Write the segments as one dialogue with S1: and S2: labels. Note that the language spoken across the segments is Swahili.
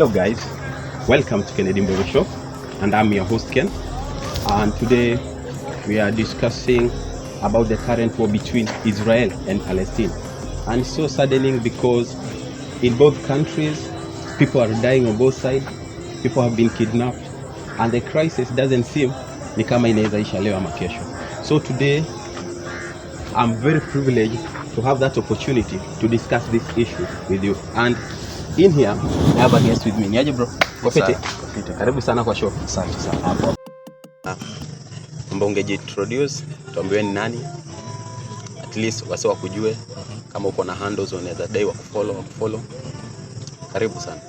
S1: Hello guys, welcome to Kennedy Mbogo Show, and I'm your host Ken, and today we are discussing about the current war between Israel and Palestine. And it's so saddening because in both countries people are dying on both sides, people have been kidnapped, and the crisis doesn't seem ni kama inaweza isha leo ama kesho. So today I'm very privileged to have that opportunity to discuss this issue with you. And in here I have a guest with me. Niaje bro? Kopete. Karibu sana kwa show.
S2: Asante sana.
S1: Mbona ungejiintroduce, tuambie ni nani? At least wase wakujue. Kama uko na handles unaweza dai wa kufollow. Karibu sana.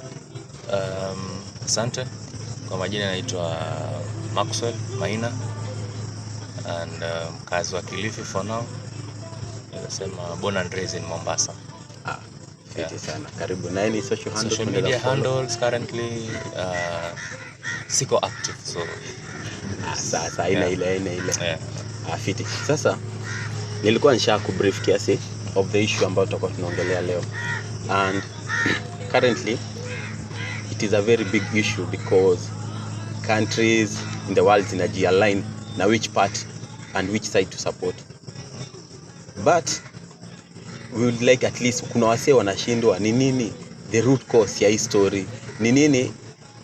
S2: Asante. Kwa majina naitwa Maxwell Maina and mkazi wa Kilifi for now. Nasema born and raised in Mombasa.
S1: Fiti sana. Karibu. Na any social handles?
S2: Social media handles currently siko active, so
S1: sasa ile. Fiti. Sasa nilikuwa nisha kubrief kiasi of the issue ambayo tutakuwa tunaongelea leo, and currently it is a very big issue because countries in the world zinaji-align na which part and which side to support, but we would like at least kuna wase wanashindwa ni nini the root cause ya hii story, ni nini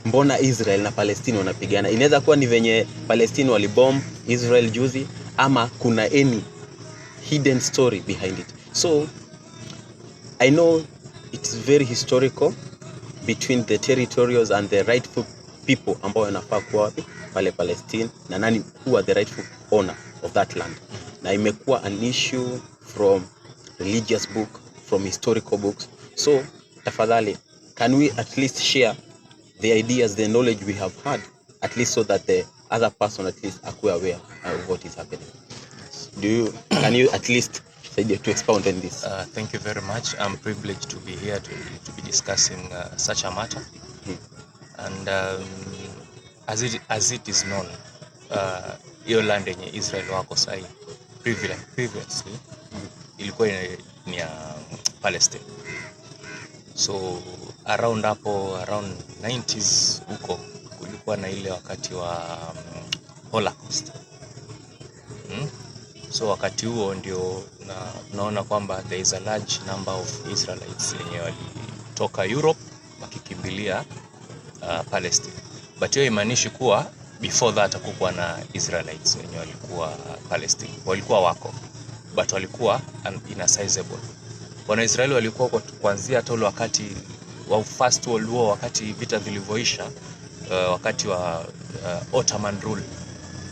S1: mbona Israel na Palestine wanapigana. Inaweza kuwa ni venye Palestine walibomb Israel juzi, ama kuna any hidden story behind it. So I know it's very historical between the territorials and the rightful people ambao wanafaa kuwa wapi pale Palestine, na nani who are the rightful owner of that land. Na imekuwa an issue from religious book, from historical books. So tafadhali, can we at least share the ideas, the knowledge we have had, at least so that the other person at least are aware of what is happening? Can you at least to expound on this?
S2: Thank you very much. I'm privileged to be here to be discussing such a matter. And as it is known, hiyo land yenye Israel wako sahi previously ilikuwa ni ya Palestine. So around 90s huko kulikuwa na ile wakati wa Holocaust. So wakati huo ndio naona kwamba there is a large number of Israelites wenye walitoka Europe wakikimbilia Palestine. But hiyo imaanishi kuwa before that hakukuwa na Israelites wenye walikuwa Palestine. Walikuwa wako, but walikuwa inaccessible. Wana Israeli walikuwa kuanzia hata ule wakati wa First World War, wakati vita vilivyoisha, wakati wa Ottoman rule.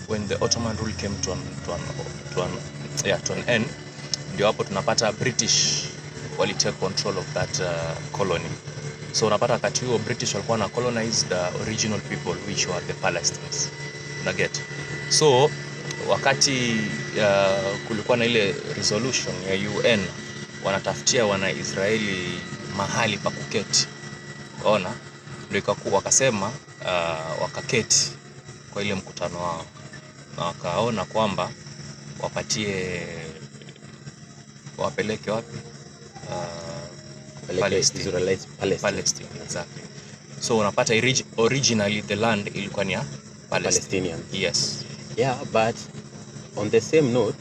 S2: When the Ottoman rule came to an end, ndio hapo tunapata British wali take control of that colony. So unapata wakati huo British walikuwa na colonize the original people which were the Palestinians. Na get. So wakati kulikuwa na ile resolution ya UN wanatafutia wana Israeli mahali pa kuketi. Ona, ndio ikakuwa wakasema wakaketi kwa ile mkutano wao. Na wakaona kwamba wapeleke wapi? Palestine, exactly. So unapata originally the land ilikuwa ni ya Palestinian. Yes.
S1: Yeah, but on the same note,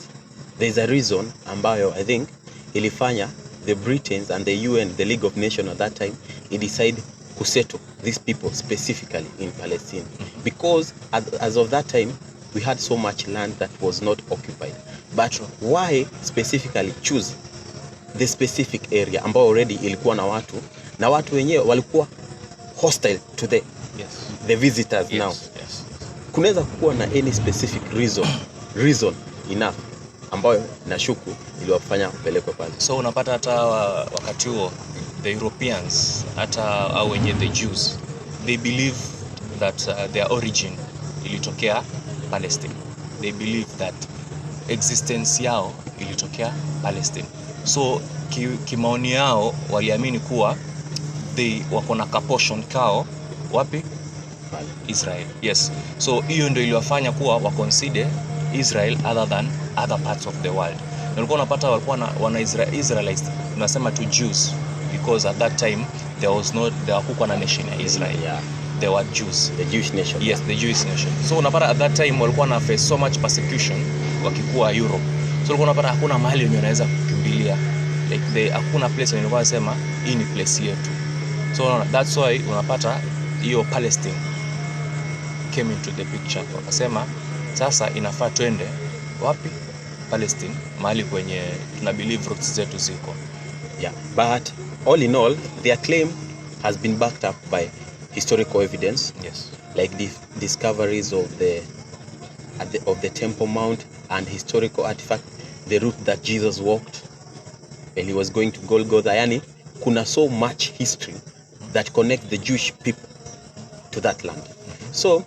S1: there's a reason ambayo I think ilifanya the Britons and the UN, the League of Nations at that time, they decide to settle these people specifically in Palestine. Because as of that time, we had so much land that was not occupied. But why specifically choose the specific area ambao already ilikuwa na watu wenyewe walikuwa hostile to the visitors? Now kunaweza kuwa na any specific reason enough ambayo nashuku iliwafanya kupelekwa pale.
S2: So unapata hata wakati huo the Europeans, hata au wenye the Jews, they believe that their origin ilitokea Palestine. They believe that existence yao ilitokea Palestine. So kimaoni yao waliamini kuwa they wako na portion kao wapi? Israel. Yes. So hiyo ndio iliwafanya kuwa wa consider Israel other than other parts of the world. Na ulikuwa unapata walikuwa wana Israelites, tunasema to Jews, because at that time there hakukuwa na nation ya Israel.
S1: Yeah.
S2: There were Jews.
S1: The Jewish nation.
S2: Yes, the Jewish nation. So unapata at that time walikuwa na face so much persecution wakikuwa Europe. So ulikuwa unapata hakuna mahali yenye unaweza kukimbilia. Like hakuna place yenye wanasema hii ni place yetu. So that's why unapata hiyo Palestine came into the picture. Wakasema sasa inafaa twende wapi? Palestine, mahali kwenye tuna believe roots zetu ziko.
S1: Yeah, but all in all their claim has been backed up by historical evidence.
S2: Yes.
S1: Like the discoveries of the Temple Mount and historical artifact, the route that Jesus walked when he was going to Golgotha. Yani kuna so much history that connects the Jewish people to that land. So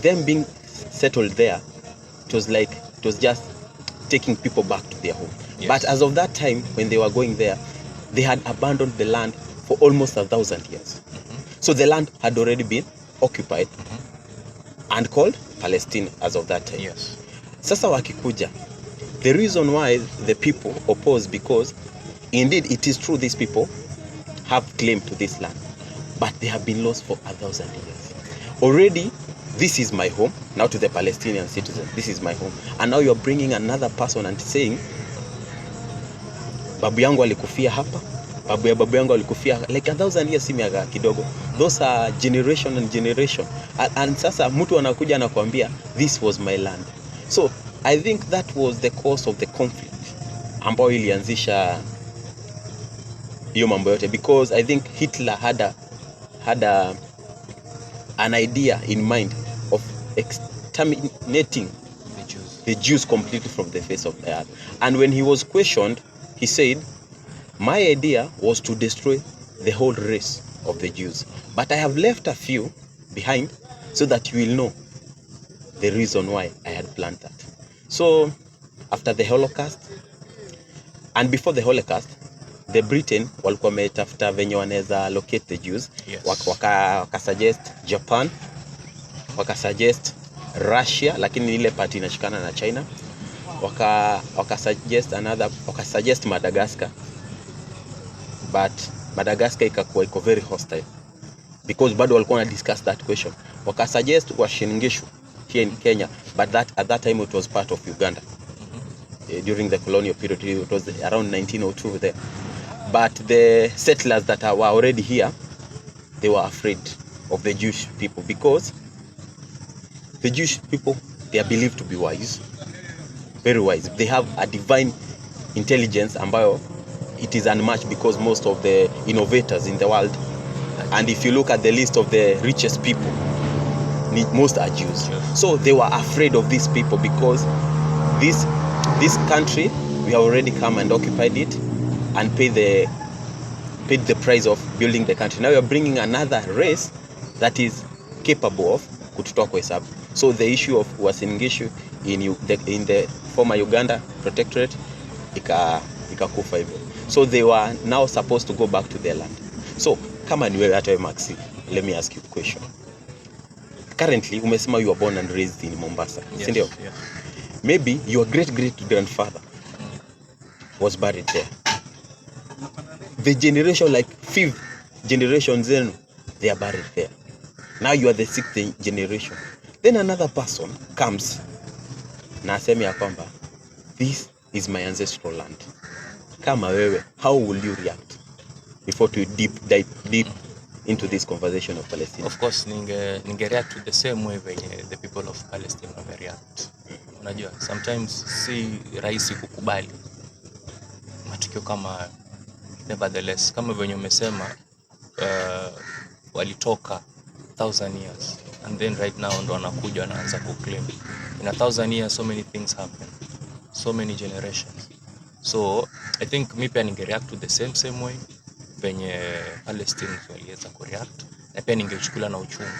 S1: them being settled there, it was just taking people back to their home. Yes. But as of that time when they were going there, they had abandoned the land for almost 1,000 years. So the land had already been occupied and called Palestine as of that time.
S2: Yes.
S1: Sasa wakikuja, the reason why the people oppose, because indeed it is true these people have claim to this land, but they have been lost for 1,000 years. Already, this is my home. Now to the Palestinian citizen, this is my home. And now you're bringing another person and saying, babu yangu alikufia hapa, babu yangu alikufia, like 1,000 years si miaka kidogo. Those are generation and generation. And sasa mtu anakuja anakuambia this was my land. So I think that was the cause of the conflict ambayo ilianzisha hiyo mambo yote, because I think Hitler had an idea in mind of exterminating the Jews completely from the face of the earth. And when he was questioned, he said, my idea was to destroy the whole race of the Jews, but I have left a few behind so that you will know the reason why I had planned that. So after the Holocaust and before the Holocaust, the Britain walikuwa wametafuta venye wanaweza locate the Jews.
S2: Yes.
S1: Wakasuggest Japan, wakasuggest Russia, lakini ile part inashikana na China. Wakasuggest Madagascar, but Madagascar iko very hostile because bado walikuwa na discuss that question. Wakasuggest Uasin Gishu here in Kenya, but at that time it was part of Uganda. During the colonial period, it was around 1902 there. But the settlers that were already here, they were afraid of the Jewish people, because the Jewish people, they are believed to be wise, very wise. They have a divine intelligence ambayo it is unmatched, because most of the innovators in the world, and if you look at the list of the richest people, most are Jews. So they were afraid of these people, because this country, we have already come and occupied it and paid the price of building the country. Now we are bringing another race that is capable of kututoa kwa hesabu. So the issue of Uasin Gishu in the former Uganda protectorate ikakufa hivyo. So they were now supposed to go back to their land. So kama ni wewe hata Maxi, let me ask you a question. Currently umesema you were born and raised in Mombasa,
S2: yes,
S1: si ndio?
S2: Yes.
S1: Maybe your great-great-grandfather was buried there. The generation, like 5th generation zenu, they are buried there. Now you are the 6th generation. Then another person comes na aseme ya kwamba this is my ancestral land. Kama wewe, how will you react before to dive deep into this conversation of Palestine?
S2: Of course, ninge react to the same way venye the people of Palestine react. Unajua, sometimes si rahisi kukubali matukio kama, nevertheless, kama venye umesema, walitoka 1,000 years and then right now ndo wanakuja wanaanza kuclaim. In 1,000 years so many things happen, so many generations. So I think mi pia ninge react to the same way venye Palestine waliweza kureact, na pia ningechukulia na uchungu.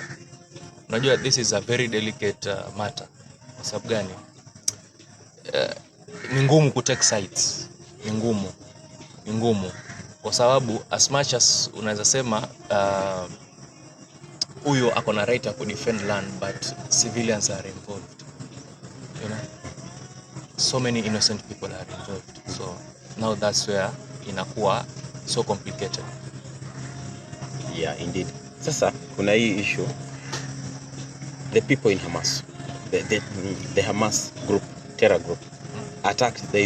S2: Unajua, this is a very delicate matter. Kwa sababu gani? Ni ngumu kutake sides. Ni ngumu. Kwa sababu as much as unaweza sema huyo ako na right to defend land, but civilians are involved. You know? So many innocent people are involved. So now that's where inakuwa so complicated.
S1: Yeah, indeed. Sasa kuna hii issue, the people in Hamas, the Hamas group, terror group, attacked the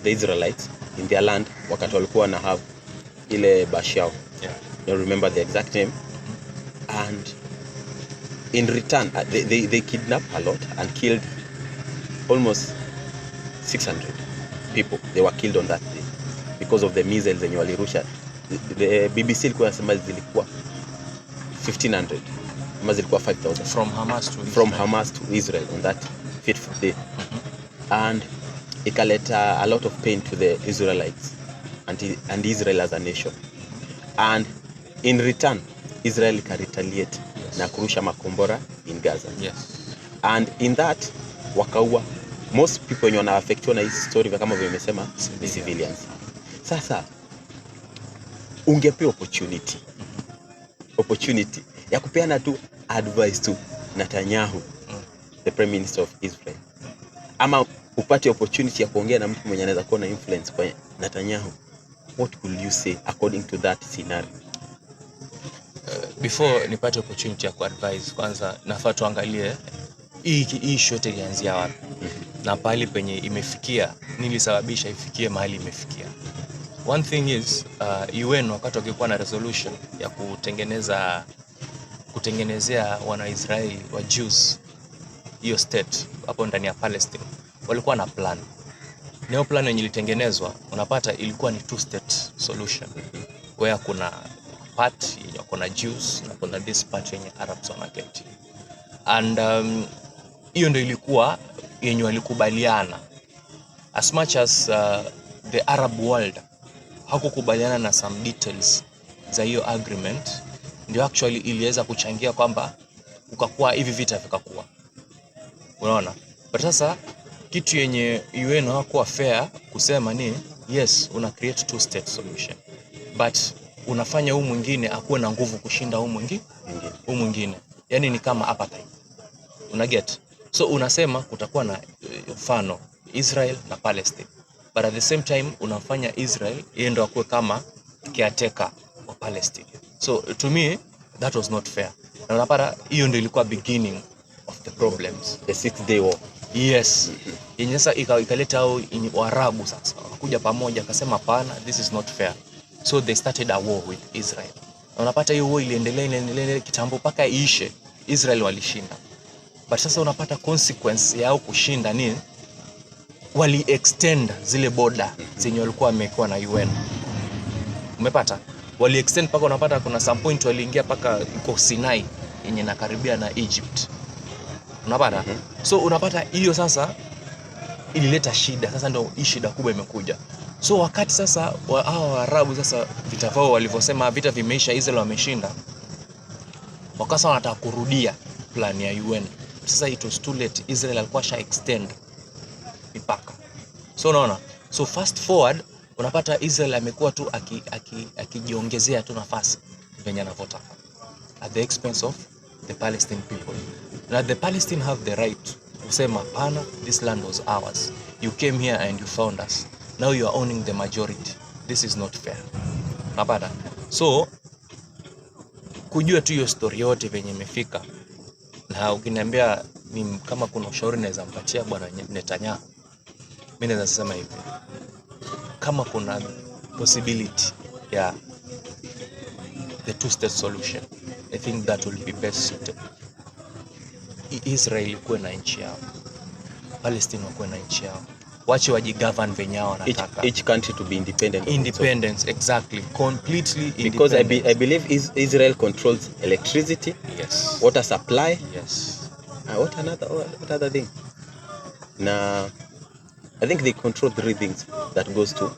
S1: Israelites in their land wakati walikuwa na have ile bash yao.
S2: Yeah.
S1: Don't remember the exact name. And in return, they kidnapped a lot and killed almost 600 people. They were killed on that day because of the missiles zenye walirusha. The BBC ilikuwa nasema zilikuwa 1500 ama zilikuwa 5000 from Hamas to Israel on that fateful day. And ikaleta a lot of pain to the Israelites and Israel as a nation. And in return, Israel can retaliate na kurusha makombora in Gaza.
S2: Yes.
S1: And in that wakaua most people wenye wanaafektiwa na hii story kama vile nimesema ni civilians. Sasa ungepewa opportunity ya kupeana tu advice to Netanyahu, the prime minister of Israel, ama upate opportunity ya kuongea na mtu mwenye anaweza kuwa na influence kwa Netanyahu, what will you say according to that scenario?
S2: Before nipate opportunity ya kuadvise, kwanza nafaa tuangalie hii shote ilianzia wapi na pahali penye imefikia, nilisababisha ifikie mahali imefikia. One thing is UN wakati wakikuwa na resolution ya kutengenezea wana-Israeli wa Jews hiyo state hapo ndani ya Palestine, walikuwa na plan. Neo plan yenye ilitengenezwa, unapata ilikuwa ni two state solution, where kuna part yenye kuna Jews na kuna this part yenye Arabs wanaketi. And hiyo ndio ilikuwa yenye walikubaliana. As much as the Arab world hakukubaliana na some details za hiyo agreement, ndio actually iliweza kuchangia kwamba ukakuwa hivi vita vikakuwa. Unaona? But sasa kitu yenye UN hawakuwa fair kusema ni yes, una create two state solution, but unafanya huu mwingine akuwe na nguvu kushinda huu mwingine. Yani ni kama apartheid. Una get? So unasema kutakuwa na mfano Israel na Palestine, but at the same time unafanya Israel yeye ndo akuwe kama caretaker wa Palestine. So to me that was not fair. Na unapata hiyo ndio ilikuwa beginning of the problems,
S1: the Sixth Day War.
S2: Yes. Yenye sasa ikaleta hao Waarabu sasa wakakuja pamoja akasema pana, this is not fair. So they started a war with Israel. Na unapata hiyo war iliendelea kitambo paka iishe, Israel walishinda. But sasa unapata consequence yao kushinda ni wali extend zile border zenye walikuwa wamekuwa na UN. Umepata? Wali extend paka unapata kuna some point waliingia paka iko Sinai yenye nakaribia na Egypt. Unapata? So unapata hiyo sasa ilileta shida. Sasa ndio hii shida kubwa imekuja. So wakati sasa hao Waarabu sasa vita vao walivyosema vita vimeisha, Israel wameshinda, wakasa wanataka kurudia plan ya UN. Sasa it was too late. Israel alikuwa sha extend mipaka. So unaona? So fast forward unapata Israel amekuwa tu akijiongezea tu nafasi venye anavyotaka at the expense of the Palestine people. Now the Palestine have the right kusema pana, this land was ours. You came here and you found us. Now you are owning the majority. This is not fair. Napata? So kujua tu hiyo story yote venye imefika, na ukiniambia ni kama kuna ushauri naweza mpatia bwana Netanyahu, mimi naweza sema hivi, kama kuna possibility ya the two state solution, I think that will be best suited. Israel ikuwe na nchi yao, Palestine wakuwe na nchi yao, wache wajigovern venye wao wanataka.
S1: Each country to be independent.
S2: Exactly, completely independent.
S1: Because I believe Israel controls electricity,
S2: yes,
S1: water supply,
S2: yes.
S1: What other thing? Now, I think they control 3 things that goes to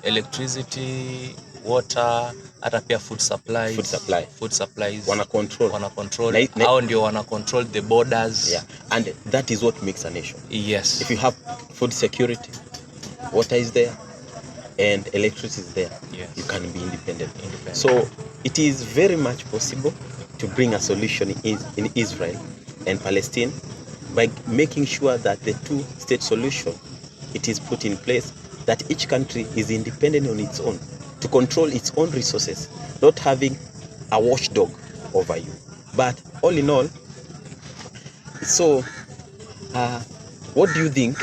S2: electricity, water, hata pia food supplies. Wana control. Hao ndio wana control the borders.
S1: Yeah. And that is what makes a nation.
S2: Yes.
S1: If you have food security, water is there, and electricity is there,
S2: yes,
S1: you can be independent. So it is very much possible to bring a solution in Israel and Palestine by making sure that the two-state solution, it is put in place, that each country is independent on its own, to control its own resources, not having a watchdog over you. But all in all, so what do you think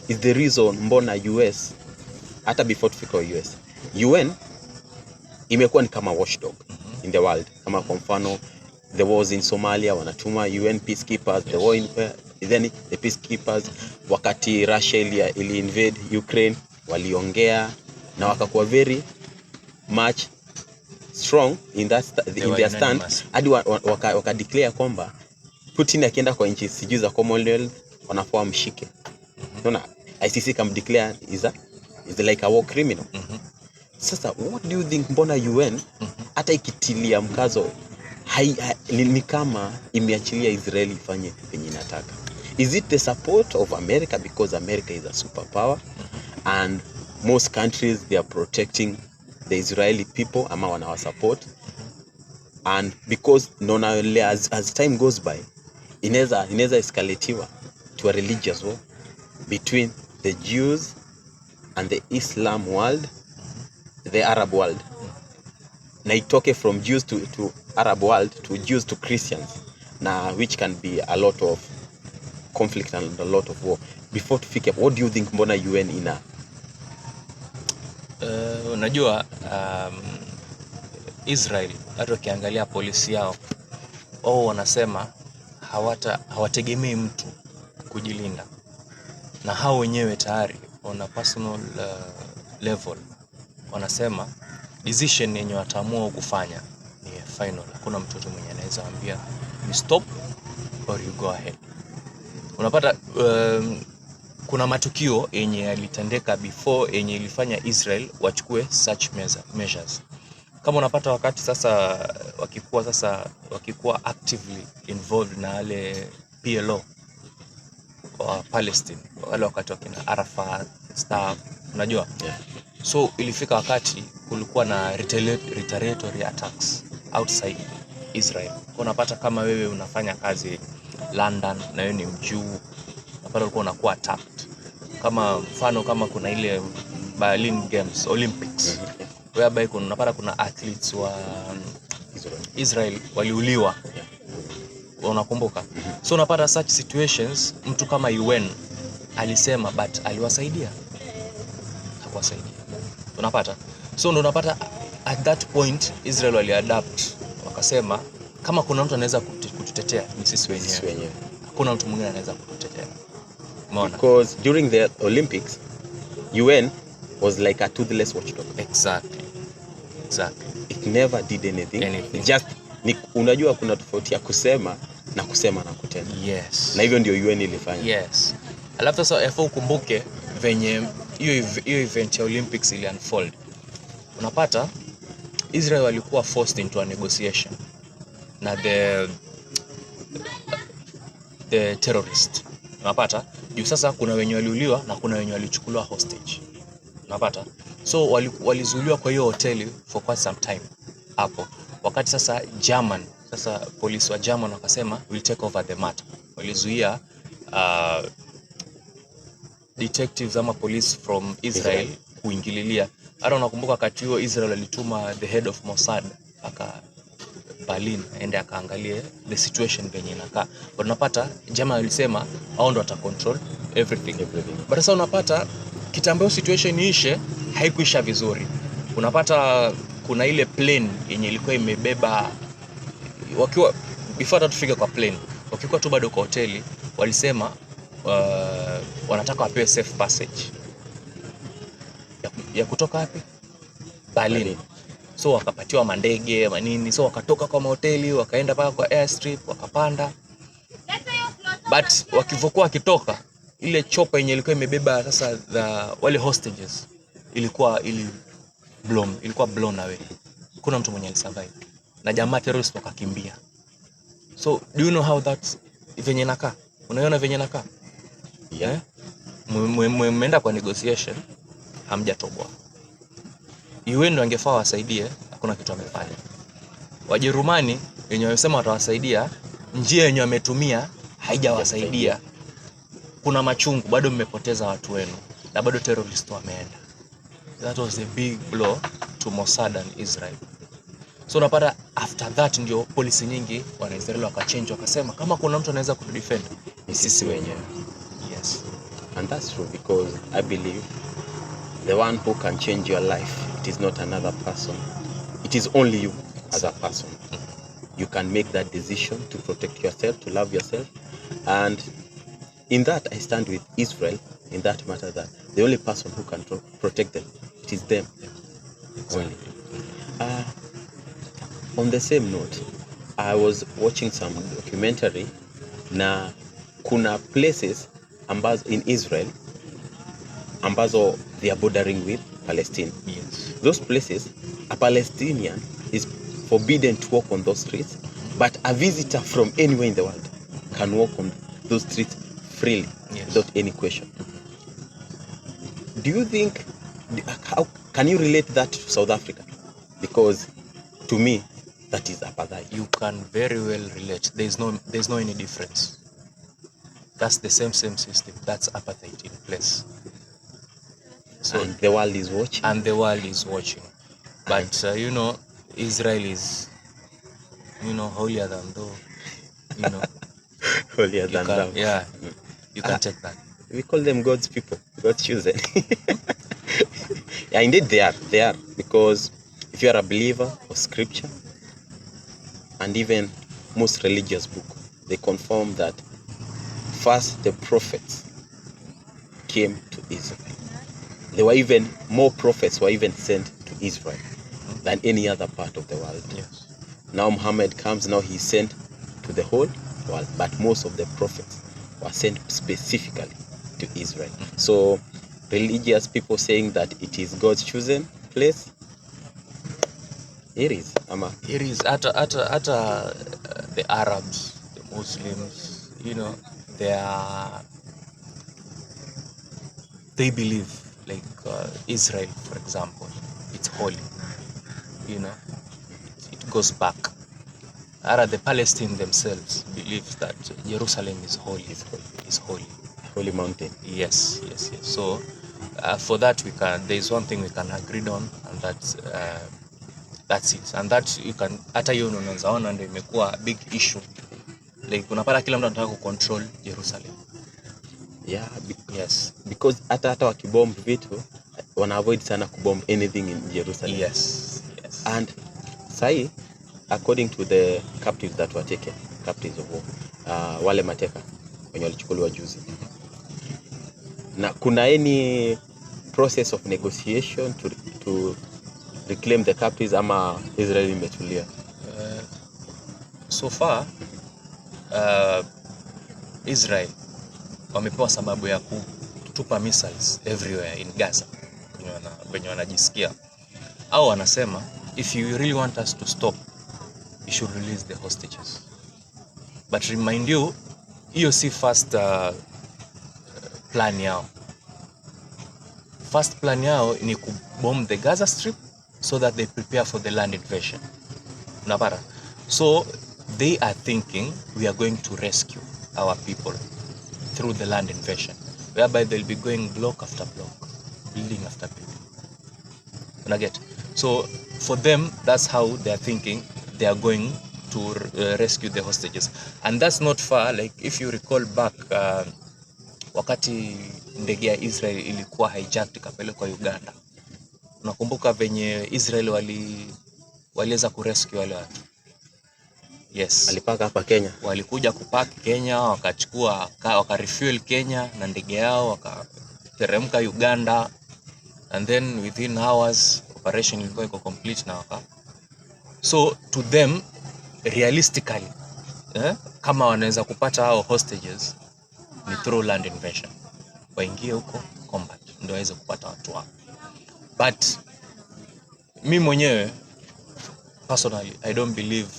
S1: is the reason mbona US, hata before tufika US, UN imekuwa ni kama watchdog in the world? Kama kwa mfano the wars in Somalia, wanatuma UN peacekeepers, the war in then the peacekeepers. Wakati Russia ili invade Ukraine, waliongea na wakakuwa very much strong in their stand, hadi waka declare kwamba Putin akienda kwa nchi sijui za Commonwealth wanafaa mshike. Unaona, ICC can declare is like a war criminal. Sasa what do you think, mbona UN hata ikitilia mkazo ni kama imeachilia Israeli ifanye penye inataka? Is it the support of America, because America is a superpower and most countries they are protecting the Israeli people ama wanawa support, and because as time goes by inaweza escalatiwa to a religious war between the Jews and the Islam world, the Arab world, na itoke from Jews to Arab world to Jews to Christians, na which can be a lot of conflict and a lot of war. Before tufike, what do you think, mbona UN ina
S2: unajua Israel hata ukiangalia polisi yao wanasema hawategemei mtu kujilinda, na hao wenyewe tayari on a personal level wanasema decision yenye wataamua kufanya ni final. Hakuna mtoto mwenye anaweza ambia you stop or you go ahead. Unapata kuna matukio yenye yalitendeka before yenye ilifanya Israel wachukue such measures. Kama unapata wakati sasa wakikuwa actively involved na wale PLO wa Palestine, wale wakati wakina Arafat stuff, unajua? So ilifika wakati kulikuwa na retaliatory attacks outside Israel. Kwa unapata kama wewe unafanya kazi London na wewe ni mjuu, unapata ulikuwa unakuwa attacked. Kama mfano kama kuna ile Berlin Games, Olympics, whereby unapata kuna athletes wa Israel waliuliwa. Unakumbuka? So unapata such situations, mtu kama UN alisema but aliwasaidia, hakuwasaidia. Unapata? So ndio unapata at that point Israel waliadapt, wakasema kama kuna mtu anaweza kututetea ni sisi wenyewe. Hakuna mtu mwingine anaweza kututetea. Umeona? Because
S1: during the Olympics UN was like a toothless watchdog.
S2: Exactly.
S1: It never did anything. Just unajua kuna tofauti ya kusema na kutenda.
S2: Yes.
S1: Na hivyo ndio UN ilifanya.
S2: Yes. Alafu sasa yafaa ukumbuke venye hiyo event ya Olympics ili unfold. Unapata Israel walikuwa forced into a negotiation na the terrorist. Unapata? Juu sasa kuna wenye waliuliwa na kuna wenye walichukuliwa hostage. Unapata? So walizuiliwa kwa hiyo hoteli for quite some time hapo. Wakati sasa polisi wa German wakasema we'll take over the matter. Walizuia detectives ama police from Israel kuingililia. Hata unakumbuka wakati huo Israel alituma the head of Mossad Berlin aende akaangalie the situation venye inakaa. But unapata German walisema hao ndo wata control everything. But sasa unapata kitambo situation iishe haikuisha vizuri. Unapata kuna ile plane yenye ilikuwa imebeba wakiwa before tufike kwa plane, wakikuwa tu bado kwa hoteli walisema wanataka wapewe safe passage ya kutoka wapi? Berlin. So wakapatiwa mandege manini, so wakatoka kwa hoteli wakaenda paka kwa airstrip wakapanda. But wakivokuwa wakitoka ile chopper yenye ilikuwa imebeba sasa wale hostages ilikuwa blown away. Kuna mtu mwenye alisurvive na jamaa terrorist wakakimbia. So do you know how that venye nakaa? Unaona venye nakaa?
S1: Yeah.
S2: Mmeenda kwa negotiation hamjatoboa. UN ndio angefaa wasaidie, hakuna kitu wamefanya. Wajerumani wenye wamesema watawasaidia, njia yenye wametumia haijawasaidia. Kuna machungu, bado mmepoteza watu wenu na bado terrorist wameenda. That was a big blow to Mossad and Israel. So unapata after that ndio policy nyingi wana Israel wakachange wakasema kama kuna mtu anaweza kudefend ni sisi wenyewe. Yes.
S1: And that's true, because I believe the one who can change your life, it is not another person. It is only you as a person. You can make that decision to protect yourself, to love yourself. And in that, I stand with Israel in that matter, that the only person who can protect them, it is them only. On the same note, I was watching some documentary na kuna places ambazo in Israel ambazo they are bordering with Palestine.
S2: Yes.
S1: Those places, a Palestinian is forbidden to walk on those streets, but a visitor from anywhere in the world can walk on those streets freely,
S2: yes,
S1: without any question. Do you think, how can you relate that to South Africa? Because to me, that is apartheid.
S2: You can very well relate. There's no any difference. That's the same system. That's apartheid in place.
S1: So and the world is watching.
S2: And the world is watching. But you know, Israel is, you know, holier than thou. You know,
S1: holier than thou.
S2: Yeah, you can take that.
S1: We call them God's people, God's chosen. Yeah, indeed they are. They are, because if you are a believer of Scripture, and even most religious book, they confirm that first the prophets came to Israel. There were even more prophets were even sent to Israel than any other part of the world.
S2: Yes.
S1: Now Muhammad comes, now he's sent to the whole world, but most of the prophets were sent specifically to Israel. So religious people saying that it is God's chosen place, it is.
S2: It is. At the Arabs, the Muslims, you know, they believe, like Israel, for example, it's holy. You know, it goes back. The Palestinians themselves believe that Jerusalem is holy. Is holy.
S1: Holy mountain.
S2: Yes. So for that there is one thing we can agree on, and that's it. And that you can, hata hiyo unaweza ona ndio imekuwa big issue. Like unapata kila mtu anataka control Jerusalem.
S1: Yeah,
S2: yes.
S1: Because hata wakibomb vitu wana avoid sana kubomb anything in Jerusalem.
S2: Yes.
S1: And sai, according to the captives that were taken, captives of war, wale mateka wenye walichukuliwa juzi, na kuna any process of negotiation to reclaim the captives, ama Israel imetulia?
S2: So far Israel wamepewa sababu ya kutupa missiles everywhere in Gaza wenye wanajisikia, au wanasema if you really want us to stop, you should release the hostages. But remind you, hiyo si first plan yao. First plan yao ni kubomb the Gaza Strip so that they prepare for the land invasion. Unapata? So they are thinking we are going to rescue our people through the land invasion, whereby they'll be going block after block, building after building. Unaget? So for them, that's how they are thinking they are going to rescue the hostages. And that's not far. Like if you recall back, wakati ndege ya Israel ilikuwa hijacked ikapelekwa Uganda, unakumbuka venye Israel waliweza kurescue wale watu? Yes.
S1: Walipaka hapa Kenya.
S2: Walikuja kupark Kenya, wakarefuel Kenya na ndege yao, wakateremka Uganda, and then within hours operation ilikuwa iko complete na So to them realistically, kama wanaweza kupata hao hostages ni through land invasion. Waingie huko combat ndio waweze kupata watu wao. But mimi mwenyewe personally I don't believe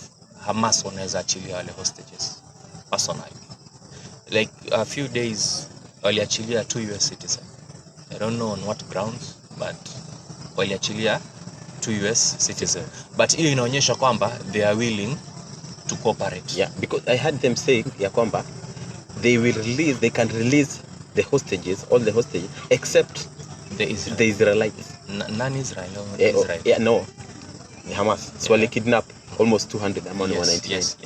S2: Hamas wanaweza achilia wale hostages personally. Like a few days waliachilia 2 US citizens. I don't know on what grounds, but waliachilia 2 US citizens. But hiyo inaonyesha kwamba they are willing to cooperate.
S1: Yeah, because I had them say ya kwamba they can release the hostages, all the hostages except the Israelites.
S2: Non-Israel or
S1: Israel? Yeah, no. Hamas. So wali kidnap almost 200 ama 199.
S2: Yes.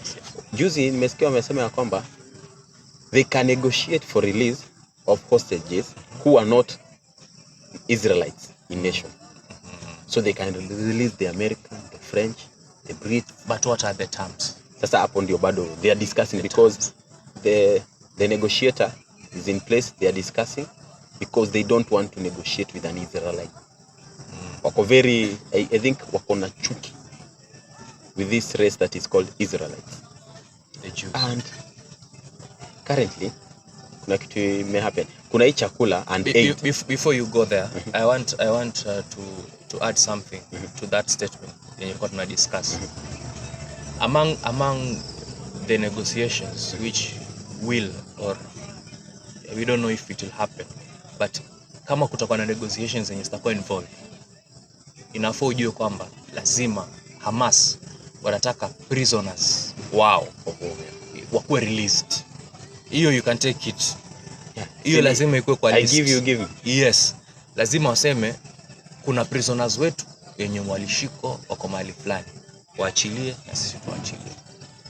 S1: Juzi nimesikia wamesema ya kwamba they can negotiate for release of hostages who are not Israelites in nation. So they can release the American, the French, the Brits.
S2: But what are the terms?
S1: Sasa hapo ndio bado they are discussing because the negotiator is in place, they are discussing because they don't want to negotiate with an Israelite. Wako very, I think wako na chuki with this race that is called Israelites.
S2: The Jews.
S1: And currently kuna kitu imehappen. Kuna hii chakula and aid.
S2: Before you go there, I want to add something to that statement that you got to discuss. Among the negotiations which will, or we don't know if it will happen, but kama kutakuwa na negotiations zenye zitakuwa involved, inafaa ujue kwamba lazima Hamas wanataka prisoners wao wakuwe released. Hiyo you can take it. Hiyo lazima ikuwe kwa list.
S1: I give you.
S2: Yes. Lazima waseme kuna prisoners wetu wenye walishiko wako mahali fulani. Waachilie na sisi tuachilie.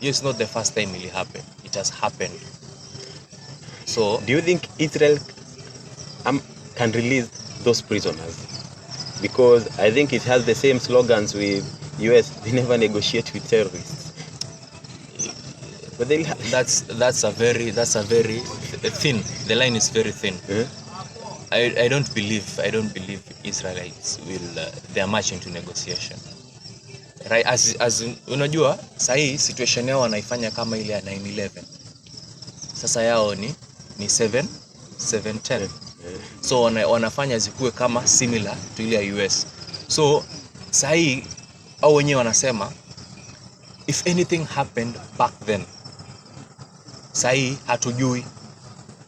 S2: It's not the first time it happened. It has happened. So,
S1: do you think Israel can release those prisoners? Because I think it has the same slogans with US. They never negotiate with terrorists. But
S2: that's a very thin. The line is very thin. I don't believe Israelites will they are much into negotiation. Right, as unajua sahi situation yao wanaifanya kama ile ya 9/11. Sasa yao ni 7/10. So wanafanya zikuwe kama similar to ile ya US. So sahi au wenyewe wanasema if anything happened back then, sahi hatujui,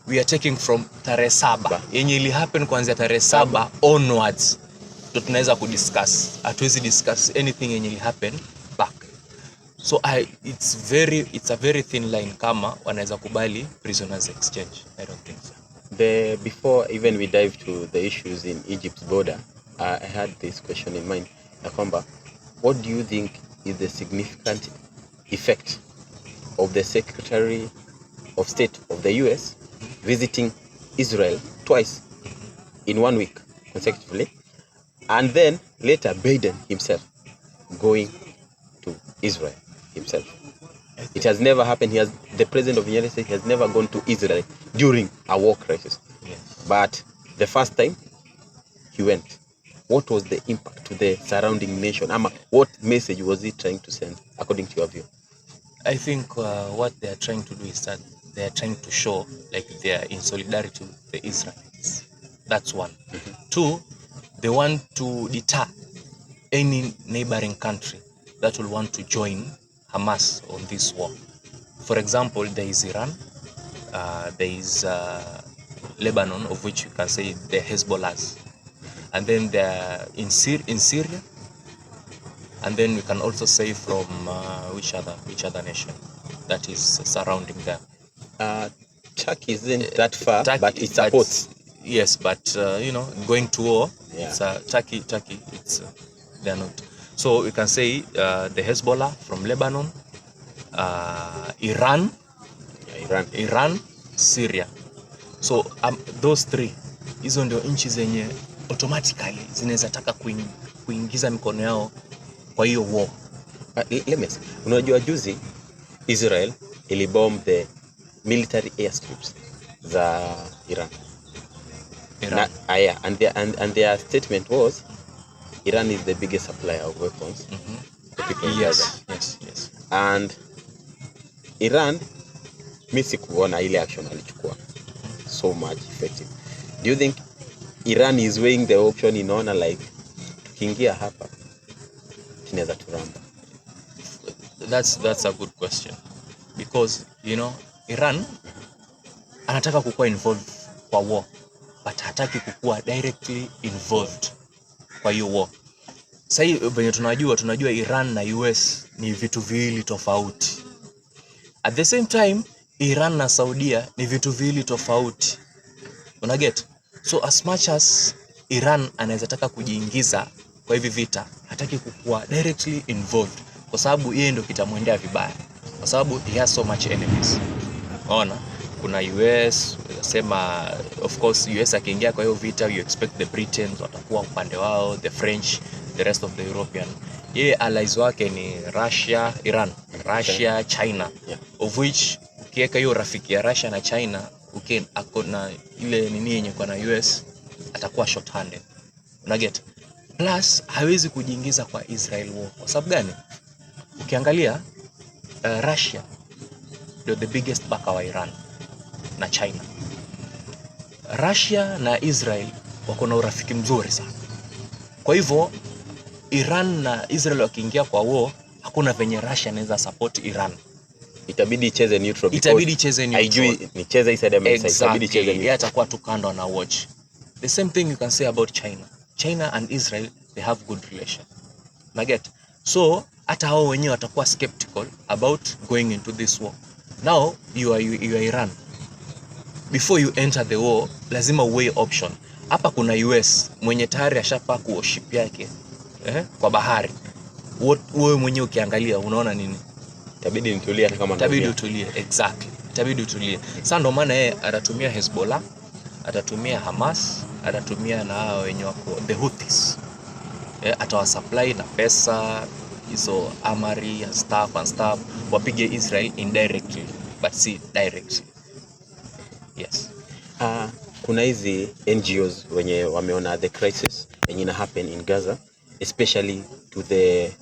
S2: we are taking from tarehe 7 yenye ili happen kuanzia tarehe 7 onwards ndio tunaweza kudiscuss. Hatuwezi discuss anything yenye ili happen back. So it's a very thin line kama wanaweza kubali prisoners exchange. I don't think so.
S1: Before even we dive to the issues in Egypt's border, I had this question in mind. Nakwamba, what do you think is the significant effect of the Secretary of State of the US visiting Israel twice in 1 week consecutively, and then later Biden himself going to Israel himself? It has never happened. The president of the United States has never gone to Israel during a war crisis.
S2: Yes.
S1: But the first time he went, what was the impact to the surrounding nation? What message was he trying to send, according to your view?
S2: I think what they are trying to do is that they are trying to show like they are in solidarity with the Israelites. That's one. 2, they want to deter any neighboring country that will want to join Hamas on this war. For example, there is Iran, there is Lebanon, of which you can say the Hezbollahs, and then they're in Syria, and then we can also say from which other nation that is surrounding them.
S1: Turkey isn't that far, but it supports.
S2: Yes, but going to war,
S1: yeah.
S2: It's Turkey. It's they're not. So we can say the Hezbollah from Lebanon, Iran, Syria. So those 3, hizo ndio nchi zenye automatically zinaweza taka kuingiza mikono yao kwa hiyo war.
S1: Let me say, unajua juzi Israel ilibomb the military airstrips za Iran. And their statement was Iran is the biggest supplier of weapons.
S2: Yes.
S1: And Iran, mimi kuona ile action alichukua so much effective. Do you think Iran is weighing the option inaona like tukiingia hapa kinaweza turamba?
S2: That's a good question, because Iran anataka kukuwa involved kwa war, but hataki kukuwa directly involved kwa hiyo war. Sasa venye tunajua Iran na US ni vitu viwili tofauti. At the same time, Iran na Saudia ni vitu viwili tofauti. Unaget? So as much as Iran anaweza taka kujiingiza kwa hivi vita hataki kukuwa directly involved, kwa sababu yeye ndio kitamwendea vibaya, kwa sababu he has so much enemies. Unaona, kuna US sema, of course US akiingia kwa hiyo vita, you expect the Britons watakuwa upande wao, the French, the rest of the European. Yeye allies wake ni Russia, Iran, Russia, China, of which ukiweka hiyo rafiki ya Russia na China, ako na ile nini yenye kwa na US, atakuwa short handed. Una get? Plus hawezi kujiingiza kwa Israel war. Kwa sababu gani? Ukiangalia Russia ndio the biggest backer wa Iran na China. Russia na Israel wako na urafiki mzuri sana. Kwa hivyo Iran na Israel wakiingia kwa war, hakuna venye Russia inaweza support Iran.
S1: Itabidi icheze neutral. Haijui nicheze hii side ama side. Itabidi icheze neutral.
S2: Yeye atakuwa tu kando na watch. The same thing you can say about China. China and Israel, they have good relation. Naget. So hata hao wenyewe watakuwa skeptical about going into this war. Now you are Iran. Before you enter the war, lazima weigh option. Hapa kuna US mwenye tayari ashapaka warship yake kwa bahari. Wewe mwenyewe ukiangalia unaona nini?
S1: Itabidi nitulie hata kama
S2: itabidi utulie. Exactly. Itabidi utulie. Sasa ndo maana yeye atatumia Hezbollah, atatumia Hamas, atatumia na hao wenye wako the Houthis. Atawasupply na pesa hizo armory and stuff wapige Israel indirectly but see directly. Yes.
S1: Kuna hizi NGOs wenye wameona the crisis yenye ina happen in Gaza, especially to the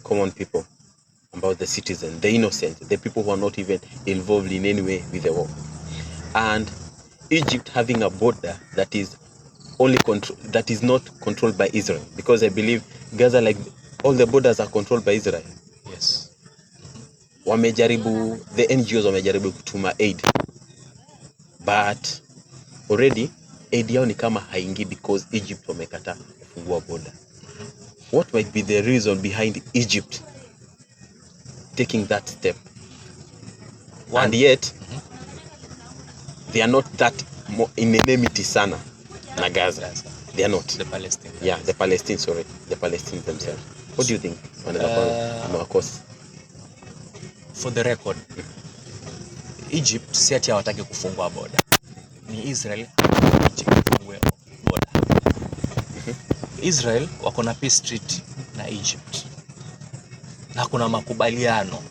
S1: common people, about the citizens, the innocent, the people who are not even involved in any way with the war. And Egypt having a border that is that is not controlled by Israel, because I believe Gaza, like all the borders, are controlled by Israel.
S2: Yes.
S1: The NGOs wamejaribu kutuma aid, but already aid yao ni kama haingi because Egypt wamekataa kufungua border. What might be the reason behind Egypt taking that step? And yet they are not that in enmity sana na Gaza. They are not.
S2: The Palestinians.
S1: Yeah, the Palestinians themselves. What do you think?
S2: For the record, Egypt si ati hawataki kufungua border. Ni Israel Egypt kufungue border. Israel wako na peace treaty na Egypt. Na kuna makubaliano.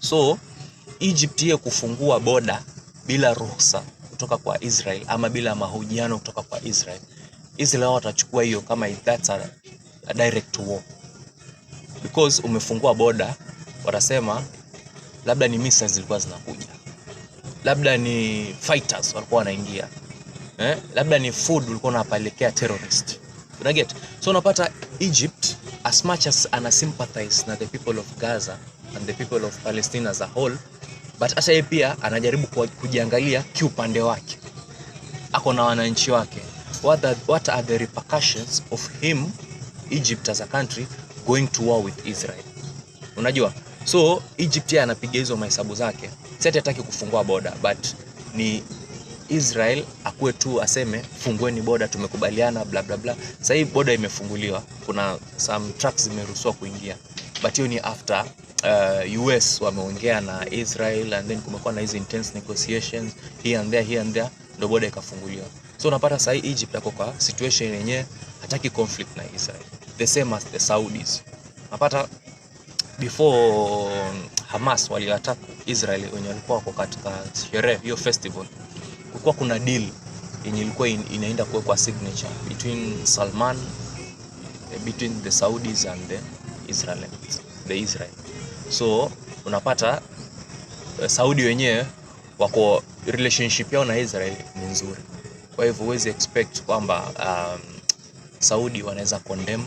S2: So Egypt yeye kufungua border bila ruhusa kutoka kwa Israel ama bila mahojiano kutoka kwa Israel, Israel watachukua hiyo kama that's a direct war. Because umefungua border, watasema labda ni missiles zilikuwa zinakuja, labda ni fighters walikuwa wanaingia, labda ni food ulikuwa unapelekea terrorist. Una get? So unapata Egypt, as much as ana sympathize na the people of Gaza and the people of Palestine as a whole, but hata yeye pia anajaribu kujiangalia kiupande wake. Ako na wananchi wake. What are the repercussions of him, Egypt as a country, going to war with Israel? Unajua? So Egypt yeye anapiga hizo mahesabu zake. Sasa hataki kufungua border, but ni Israel akue tu aseme fungueni border, tumekubaliana bla bla bla. Sasa hii border imefunguliwa, kuna some trucks zimeruhusiwa kuingia, but hiyo ni after US wameongea na Israel, and then kumekuwa na hizo intense negotiations here and there, ndio border ikafunguliwa. So unapata sasa Egypt yako kwa situation yenyewe hataki conflict na Israel, the same as the Saudis. Unapata before Hamas waliattack Israel, wenye walikuwa wako katika sherehe hiyo festival, kulikuwa kuna deal yenye ilikuwa inaenda kuwekwa signature between Salman, between the Saudis and the Israel. So unapata Saudi wenyewe wako relationship yao na Israel ni nzuri. Kwa hivyo huwezi expect kwamba Saudi wanaweza condemn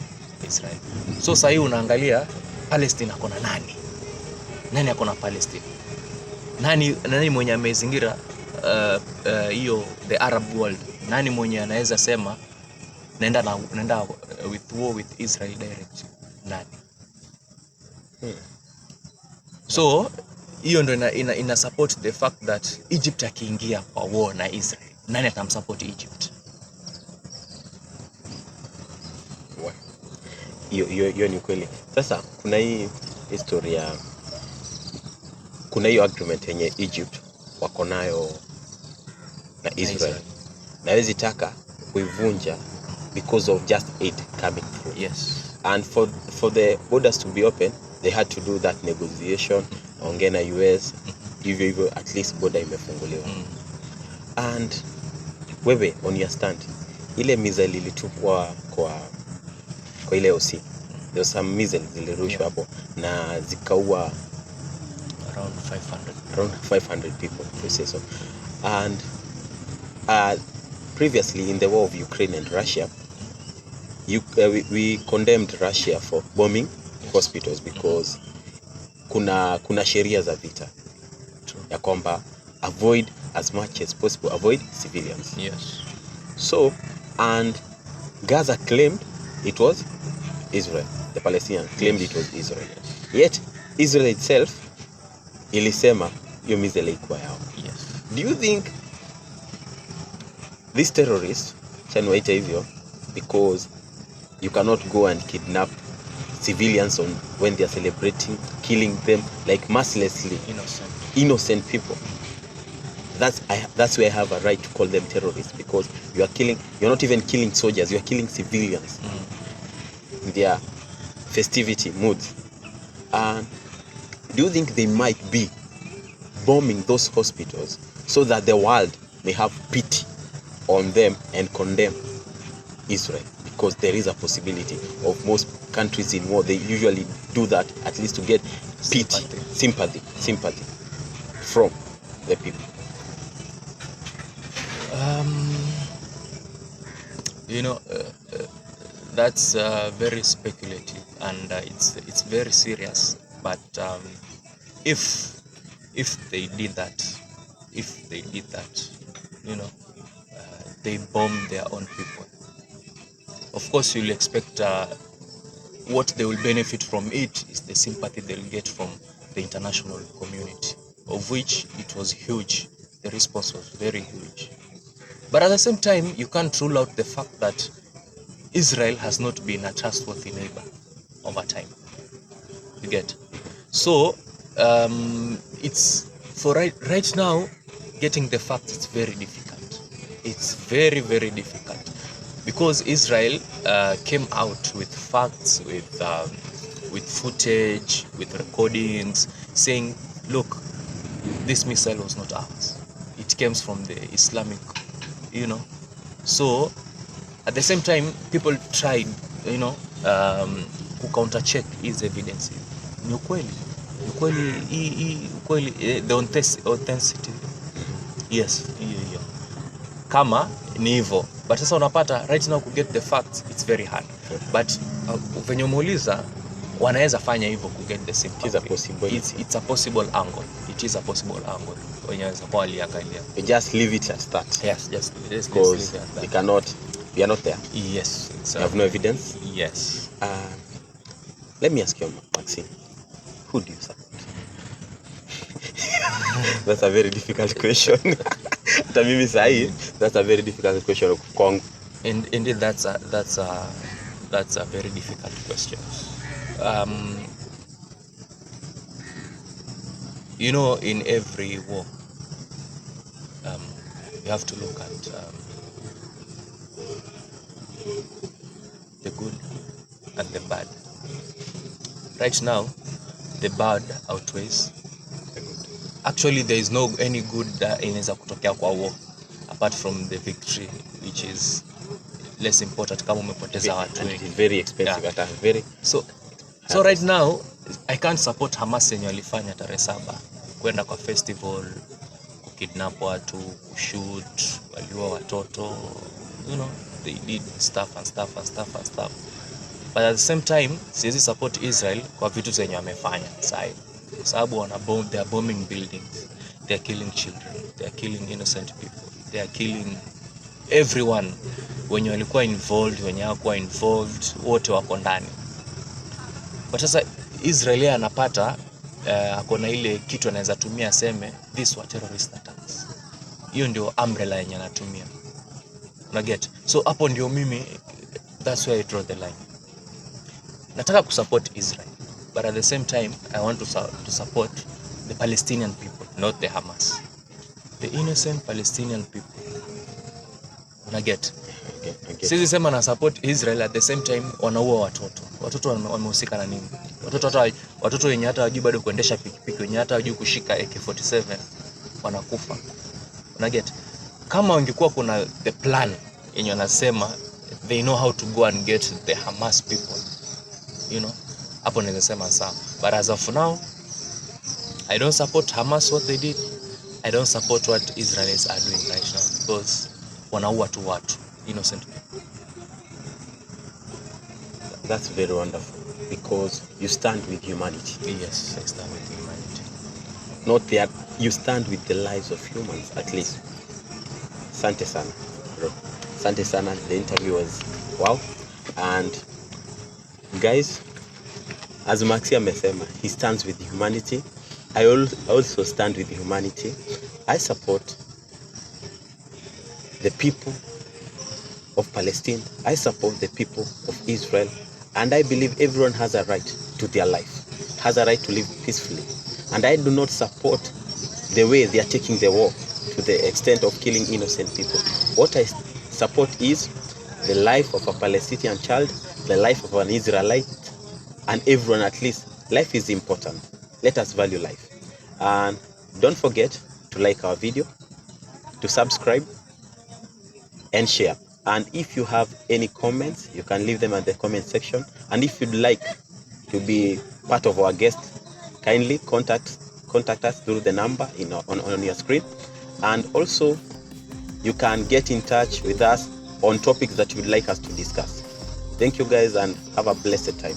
S2: Israel. So sasa hii unaangalia Palestine akona nani? Nani akona Palestine? Nani mwenye amezingira hiyo the Arab world? Nani mwenye anaweza sema naenda with war with Israel direct? Nani? So hiyo ndio ina support the fact that Egypt akiingia kwa war na Israel, nani atamsupport Egypt?
S1: hiyo ni kweli. Sasa kuna hii historia, kuna hiyo agreement yenye Egypt wako nayo na Israel. Na hawezi taka kuivunja because of just aid coming through.
S2: Yes.
S1: And for the borders to be open, they had to do that negotiation, ongea na US, hivyo at least border imefunguliwa. And wewe on your stand, ile missile ilitupwa kwa ile OC. There was some missiles zilirushwa hapo na zikaua around 500 people, to say so. And previously in the war of Ukraine and Russia, we condemned Russia for bombing hospitals because kuna sheria za vita ya kwamba avoid as much as possible, avoid civilians.
S2: Yes.
S1: So, and Gaza claimed it was Israel. The Palestinians claimed it was Israel. Yet Israel itself ilisema hiyo missile ilikuwa yao.
S2: Yes.
S1: Do you think these terrorists chanwaita hivyo because you cannot go and kidnap civilians when they are celebrating, killing them like mercilessly, innocent people? That's where I have a right to call them terrorists, because you're not even killing soldiers, you're killing civilians in their festivity moods. And do you think they might be bombing those hospitals so that the world may have pity on them and condemn Israel? Because there is a possibility of most countries in war, they usually do that at least to get pity, sympathy from the people.
S2: That's very speculative, and it's very serious. But if they did that, they bomb their own people. Of course, you'll expect what they will benefit from it is the sympathy they'll get from the international community, of which it was huge. The response was very huge. But at the same time, you can't rule out the fact that Israel has not been a trustworthy neighbor over time. You get? So, it's for right now, getting the facts, it's very difficult. It's very, very difficult. Because Israel came out with facts, with footage, with recordings, saying, look, this missile was not ours. It came from the Islamic, So, at the same time, people tried, to counter-check his evidence. Ni ukweli, the authenticity. Yes, hiyo. Kama ni hivyo. But sasa unapata right now to get the facts, it's very hard. But venye umeuliza, wanaweza fanya hivyo to get the sympathy. It's a possible angle. It is a possible angle. Wenye wanaweza kwa aliangalia.
S1: Just leave it as that.
S2: Yes, just leave it as that.
S1: We are not there.
S2: Yes, exactly.
S1: You have no evidence?
S2: Yes.
S1: Let me ask you, Maxine, who do you support? That's a very difficult question. That's a very difficult question.
S2: Indeed, that's a very difficult question. In every war, you have to look at the good and the bad. Right now, the bad outweighs the good. Actually, there is no any good inaweza kutokea kwa war apart from the victory, which is less important kama umepoteza watu wengi.
S1: Very expensive.
S2: Yeah.
S1: Very
S2: so right now I can't support Hamas yenye walifanya tarehe 7 kwenda kwa festival, kukidnap watu, kushoot, waliua watoto, they did stuff. But at the same time, siwezi support Israel kwa vitu zenye wamefanya sasa. Kwa sababu they are bombing buildings, they are killing children, they are killing innocent people, they are killing everyone. Wenye walikuwa involved, wenye hawakuwa involved, wote wako ndani. But sasa Israel anapata akona ile kitu anaweza tumia aseme this were terrorist attacks. Hiyo ndio umbrella yenye anatumia. Una get? So hapo ndio mimi, that's where I draw the line. nataka kusupport Israel, but at the same time I want to support the Palestinian people, not the Hamas, the innocent Palestinian people. Una get? Sisi sema na support Israel, at the same time wanaua watoto wamehusika na nini? Watoto wenye hata hawajui bado kuendesha pikipiki, wenye hata hawajui kushika AK47 wanakufa. Una get? Kama wangekuwa kuna the plan yenye wanasema they know how to go and get the Hamas people, you know, hapo naweza sema sawa. But as of now, I don't support Hamas what they did. I don't support what Israelis are doing right now, because wanaua tu watu, innocent people.
S1: That's very wonderful, because you stand with humanity.
S2: Yes, I stand with humanity.
S1: Not that you stand with the lives of humans, at least. Asante sana, bro. Asante sana. The interview was wow. And guys, as Maxi amesema, he stands with humanity. I also stand with humanity. I support the people of Palestine. I support the people of Israel. And I believe everyone has a right to their life, has a right to live peacefully. And I do not support the way they are taking the war to the extent of killing innocent people. What I support is the life of a Palestinian child, the life of an Israelite, and everyone. At least life is important. Let us value life. And don't forget to like our video, to subscribe, and share. And if you have any comments, you can leave them at the comment section. And if you'd like to be part of our guest, kindly contact us through the number on your screen. And also, you can get in touch with us on topics that you'd like us to discuss. Thank you guys, and have a blessed time.